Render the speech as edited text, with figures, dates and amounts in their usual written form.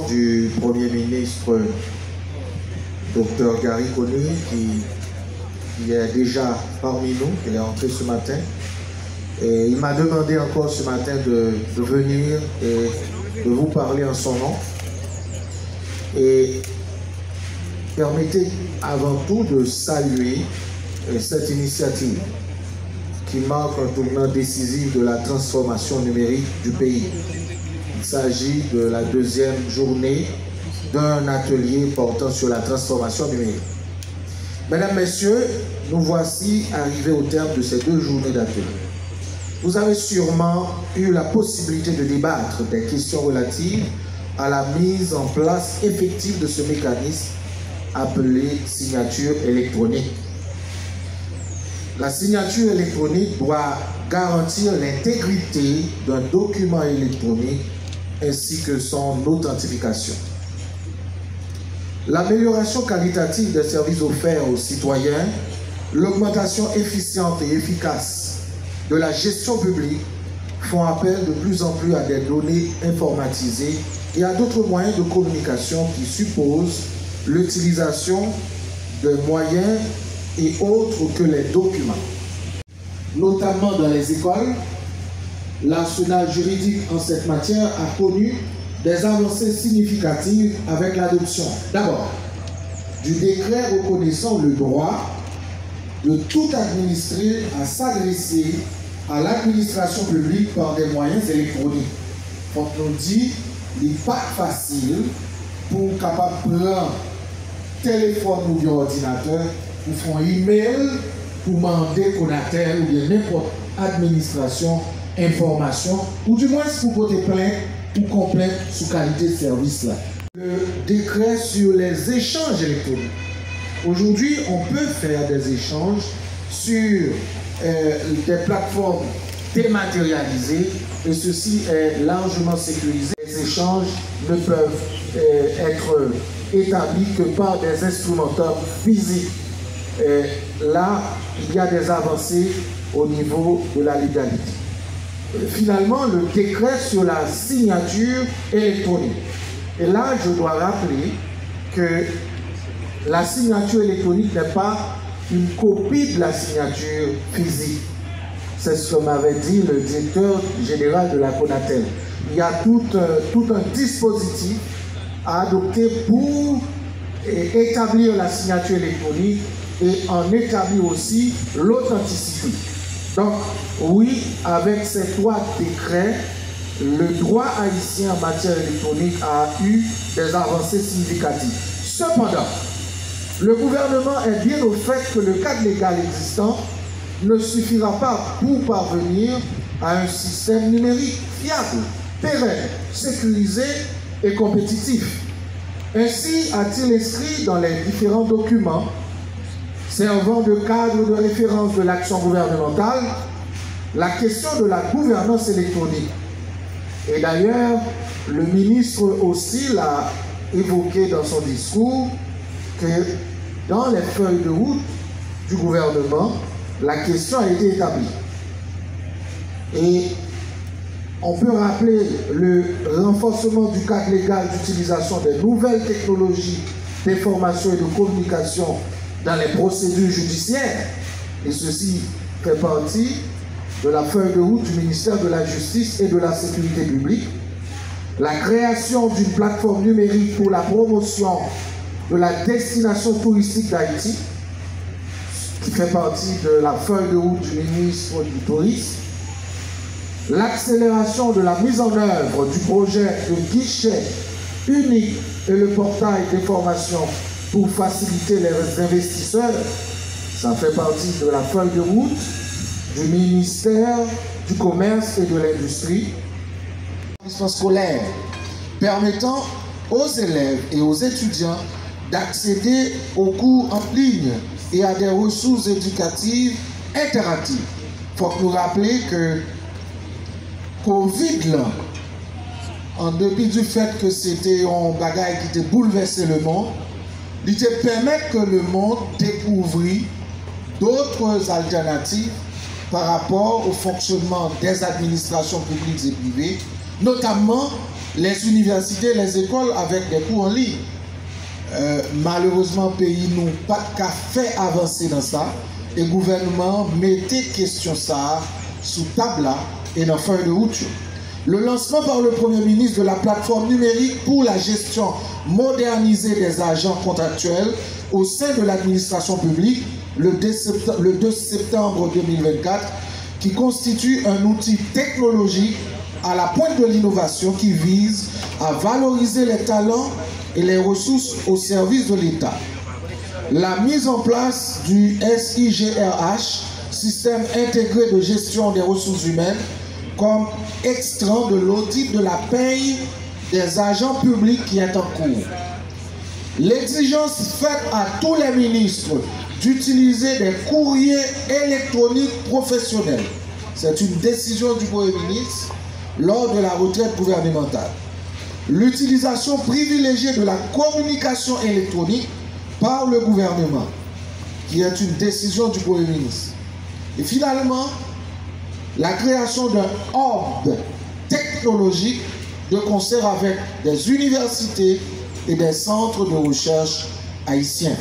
du Premier ministre Dr Gary Conille qui est déjà parmi nous, qui est entré ce matin. Et il m'a demandé encore ce matin de venir et de vous parler en son nom. Et permettez avant tout de saluer cette initiative qui marque un tournant décisif de la transformation numérique du pays. Il s'agit de la deuxième journée d'un atelier portant sur la transformation numérique. Mesdames, Messieurs, nous voici arrivés au terme de ces 2 journées d'atelier. Vous avez sûrement eu la possibilité de débattre des questions relatives à la mise en place effective de ce mécanisme appelé signature électronique. La signature électronique doit garantir l'intégrité d'un document électronique ainsi que son authentification. L'amélioration qualitative des services offerts aux citoyens, l'augmentation efficiente et efficace de la gestion publique font appel de plus en plus à des données informatisées et à d'autres moyens de communication qui supposent l'utilisation de moyens et autres que les documents. Notamment dans les écoles, l'arsenal juridique en cette matière a connu des avancées significatives avec l'adoption, d'abord, du décret reconnaissant le droit de tout administré à s'adresser à l'administration publique par des moyens électroniques. On nous dit, il n'est pas facile pour capable prendre téléphone ou bien ordinateur pour faire un email pour demander qu'on attelle ou bien n'importe administration, information, ou du moins pour porter plainte ou complète sous qualité de service là. Le décret sur les échanges électroniques. Aujourd'hui, on peut faire des échanges sur des plateformes dématérialisées et ceci est largement sécurisé. Les échanges ne peuvent être établis que par des instrumenteurs physiques. Là, il y a des avancées au niveau de la légalité. Finalement, le décret sur la signature électronique. Et là, je dois rappeler que la signature électronique n'est pas une copie de la signature physique. C'est ce que m'avait dit le directeur général de la CONATEL. Il y a tout un dispositif à adopter pour établir la signature électronique et en établir aussi l'authenticité. Donc, oui, avec ces 3 décrets, le droit haïtien en matière électronique a eu des avancées significatives. Cependant, le gouvernement est bien au fait que le cadre légal existant ne suffira pas pour parvenir à un système numérique fiable, pérenne, sécurisé et compétitif. Ainsi a-t-il inscrit dans les différents documents servant de cadre de référence de l'action gouvernementale la question de la gouvernance électronique. Et d'ailleurs, le ministre aussi l'a évoqué dans son discours que dans les feuilles de route du gouvernement, la question a été établie. Et on peut rappeler le renforcement du cadre légal d'utilisation des nouvelles technologies d'information et de communication dans les procédures judiciaires. Et ceci fait partie de la feuille de route du ministère de la Justice et de la Sécurité publique. La création d'une plateforme numérique pour la promotion de la destination touristique d'Haïti, qui fait partie de la feuille de route du ministre du Tourisme. L'accélération de la mise en œuvre du projet de guichet unique et le portail d'information pour faciliter les investisseurs, ça fait partie de la feuille de route du ministère du Commerce et de l'Industrie. Scolaire permettant aux élèves et aux étudiants d'accéder aux cours en ligne et à des ressources éducatives interactives. Il faut nous rappeler que Covid, là, en dépit du fait que c'était un bagage qui était bouleversé le monde, il te permet que le monde découvre d'autres alternatives par rapport au fonctionnement des administrations publiques et privées, notamment les universités, les écoles avec des cours en ligne. Malheureusement, le pays n'a pas qu'à faire avancer dans ça. Et le gouvernement mettait question ça sous table là et dans feuille de route. Le lancement par le Premier ministre de la plateforme numérique pour la gestion modernisée des agents contractuels au sein de l'administration publique le 2 septembre 2024, qui constitue un outil technologique à la pointe de l'innovation qui vise à valoriser les talents et les ressources au service de l'État. La mise en place du SIGRH, Système intégré de gestion des ressources humaines, comme extrait de l'audit de la paye des agents publics qui est en cours. L'exigence faite à tous les ministres d'utiliser des courriers électroniques professionnels. C'est une décision du Premier ministre lors de la retraite gouvernementale. L'utilisation privilégiée de la communication électronique par le gouvernement, qui est une décision du Premier ministre. Et finalement, la création d'un hub technologique de concert avec des universités et des centres de recherche haïtiens.